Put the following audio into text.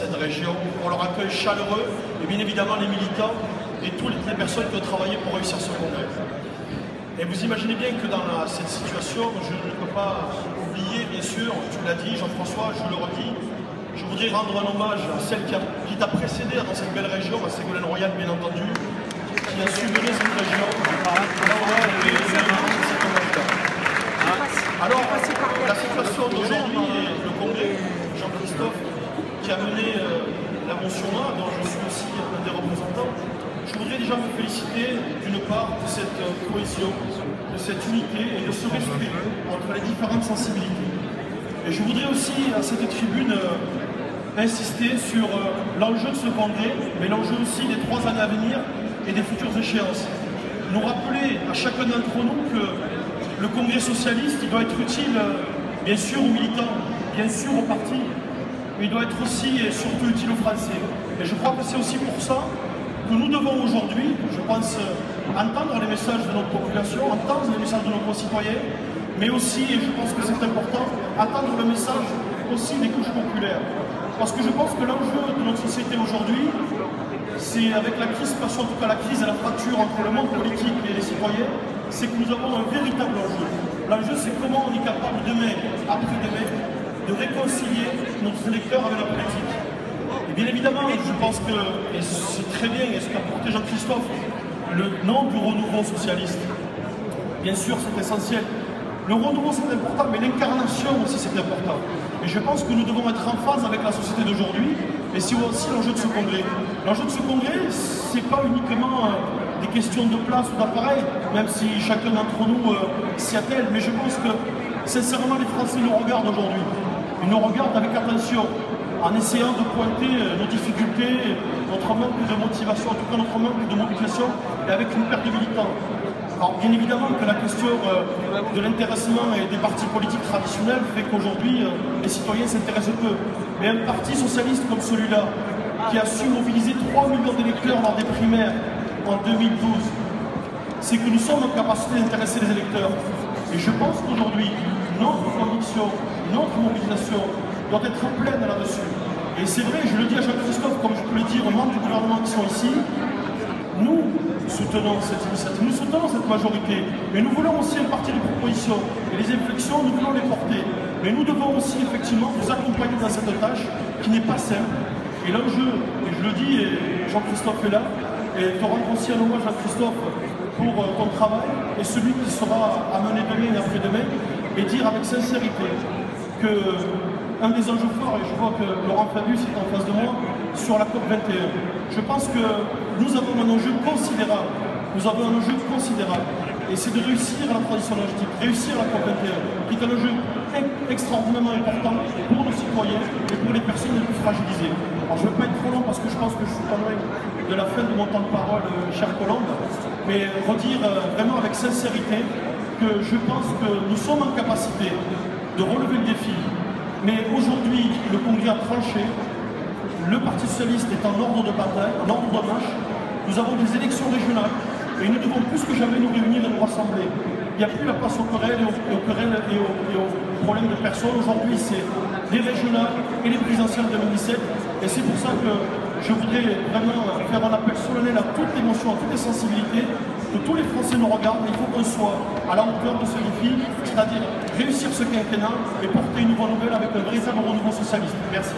cette région, pour leur accueil chaleureux, et bien évidemment les militants et toutes les personnes qui ont travaillé pour réussir ce congrès. Et vous imaginez bien que dans cette situation, je ne peux pas oublier, bien sûr, tu l'as dit Jean-François, je le redis, je voudrais rendre un hommage à celle qui t'a précédé dans cette belle région, à Ségolène Royal bien entendu, qui a su mener cette région. Alors, la situation d'aujourd'hui et le congrès, Jean-Christophe, qui a mené la motion A, dont je suis aussi un des représentants, je voudrais déjà me féliciter d'une part de cette cohésion, de cette unité et de ce respect entre les différentes sensibilités. Et je voudrais aussi, à cette tribune, insister sur l'enjeu de ce congrès, mais l'enjeu aussi des 3 années à venir et des futures échéances. Nous rappeler à chacun d'entre nous que le congrès socialiste, il doit être utile, bien sûr, aux militants, bien sûr aux partis, mais il doit être aussi et surtout utile aux Français. Et je crois que c'est aussi pour ça que nous devons aujourd'hui, je pense, entendre les messages de notre population, entendre les messages de nos concitoyens, mais aussi, et je pense que c'est important, attendre le message aussi des couches populaires. Parce que je pense que l'enjeu de notre société aujourd'hui, c'est avec la crise, en tout cas la crise et la fracture entre le monde politique et les citoyens, c'est que nous avons un véritable enjeu. L'enjeu, c'est comment on est capable demain, après-demain, de réconcilier notre électeur avec la politique. Et bien évidemment, je pense que, et c'est très bien, et ce qu'a porté Jean-Christophe, le nom du renouveau socialiste, bien sûr, c'est essentiel. Le renouveau, c'est important, mais l'incarnation aussi, c'est important. Et je pense que nous devons être en phase avec la société d'aujourd'hui, et c'est aussi l'enjeu de ce congrès. L'enjeu de ce congrès, c'est pas uniquement des questions de place ou d'appareil, même si chacun d'entre nous s'y attelle, mais je pense que, sincèrement, les Français nous regardent aujourd'hui. Ils nous regardent avec attention, en essayant de pointer nos difficultés, notre manque de motivation, en tout cas notre manque de mobilisation, et avec une perte de militants. Alors bien évidemment que la question de l'intéressement et des partis politiques traditionnels fait qu'aujourd'hui les citoyens s'intéressent peu. Mais un parti socialiste comme celui-là, qui a su mobiliser 3 millions d'électeurs lors des primaires en 2012, c'est que nous sommes en capacité d'intéresser les électeurs. Et je pense qu'aujourd'hui, notre conviction, notre mobilisation doit être pleine là-dessus. Et c'est vrai, je le dis à Jean-Christophe, comme je peux le dire aux membres du gouvernement qui sont ici, nous soutenons cette initiative, nous soutenons cette majorité, mais nous voulons aussi un parti de proposition. Et les inflexions, nous voulons les porter. Mais nous devons aussi effectivement vous accompagner dans cette tâche qui n'est pas simple. Et l'enjeu, et je le dis, et Jean-Christophe est là, et te rendre aussi un hommage à Christophe pour ton travail, et celui qui sera à mener demain et après-demain, et dire avec sincérité que un des enjeux forts, et je vois que Laurent Fabius est en face de moi, sur la COP 21. Je pense que nous avons un enjeu considérable. Nous avons un enjeu considérable. Et c'est de réussir la transition énergétique, réussir la COP 21, qui est un enjeu extraordinairement important pour nos citoyens et pour les personnes les plus fragilisées. Alors je ne veux pas être trop long parce que je pense que je suis pas loin de la fin de mon temps de parole, cher Colombe, mais redire vraiment avec sincérité que je pense que nous sommes en capacité de relever le défi. Mais aujourd'hui, le Congrès a tranché, le Parti socialiste est en ordre de bataille, en ordre de marche. Nous avons des élections régionales et nous devons plus que jamais nous réunir et nous rassembler. Il n'y a plus la place aux querelles et aux problèmes de personnes. Aujourd'hui, c'est les régionales et les présidentielles de 2017. Et c'est pour ça que je voudrais vraiment faire un appel solennel à toute l'émotion, à toutes les sensibilités, que tous les Français nous regardent. Il faut qu'on soit à la hauteur de ce défi, c'est-à-dire réussir ce quinquennat et porter une nouvelle avec un véritable renouveau socialiste. Merci.